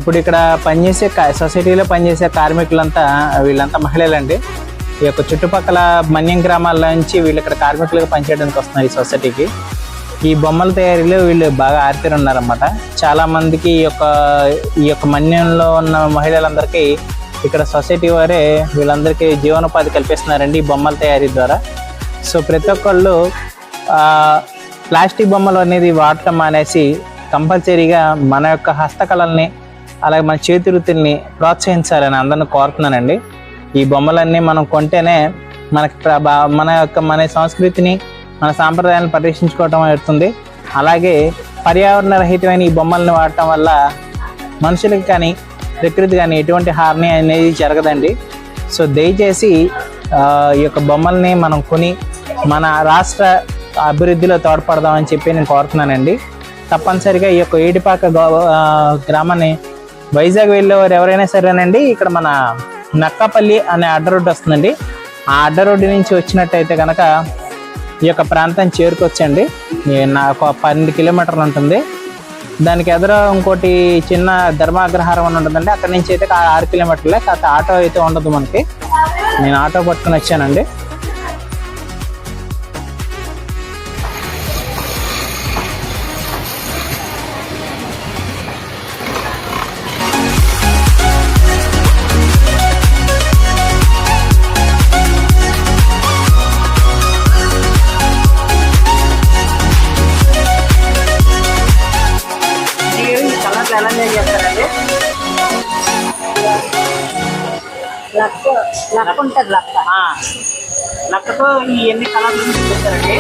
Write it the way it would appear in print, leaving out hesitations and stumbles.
ఇప్పుడు ఇక్కడ పనిచేసే సొసైటీలో పనిచేసే కార్మికులంతా వీళ్ళంతా మహిళలండి. ఈ యొక్క చుట్టుపక్కల మన్యం గ్రామాల నుంచి వీళ్ళు ఇక్కడ కార్మికులుగా పనిచేయడానికి వస్తున్నారు ఈ సొసైటీకి. ఈ బొమ్మల తయారీలో వీళ్ళు బాగా ఆరితేరి ఉన్నారన్నమాట. చాలామందికి ఈ యొక్క మన్యంలో ఉన్న మహిళలందరికీ ఇక్కడ సొసైటీ వారే వీళ్ళందరికీ జీవనోపాధి కల్పిస్తున్నారండి ఈ బొమ్మల తయారీ ద్వారా. సో ప్రతి ఒక్కళ్ళు ప్లాస్టిక్ బొమ్మలు అనేది వాడటం మానేసి కంపల్సరీగా మన యొక్క హస్తకళల్ని అలాగే మన చేతి వృత్తుల్ని ప్రోత్సహించాలని అందరిని కోరుతున్నానండి. ఈ బొమ్మలన్నీ మనం కొంటేనే మన సంస్కృతిని మన సాంప్రదాయాలను పరిరక్షించుకోవటం అవుతుంది. అలాగే పర్యావరణ రహితమైన ఈ బొమ్మల్ని వాడటం వల్ల మనుషులకి కానీ ప్రకృతి కానీ ఎటువంటి హాని అనేది జరగదండి. సో దయచేసి ఈ యొక్క బొమ్మల్ని మనం కొని మన రాష్ట్ర అభివృద్ధిలో తోడ్పడదామని చెప్పి నేను కోరుతున్నానండి. తప్పనిసరిగా ఈ యొక్క ఏడిపాక గ్రామాన్ని వైజాగ్ వెళ్ళేవారు ఎవరైనా సరేనండి, ఇక్కడ మన నక్కపల్లి అనే అడ్డ రోడ్డు వస్తుందండి. ఆ అడ్డ రోడ్డు నుంచి వచ్చినట్టయితే కనుక ఈ యొక్క ప్రాంతం చేరుకొచ్చండి. నాకు 12 కిలోమీటర్లు ఉంటుంది. దానికి ఎదుర ఇంకోటి చిన్న ధర్మాగ్రహారం అని ఉంటుందండి. అక్కడి నుంచి అయితే 6 కిలోమీటర్లే. కాకపోతే ఆటో అయితే ఉండదు మనకి. నేను ఆటో పట్టుకుని వచ్చానండి. లక్క ఉంటుంది. లక్కతో ఈ ఎన్ని కలర్లు చేస్తారండి.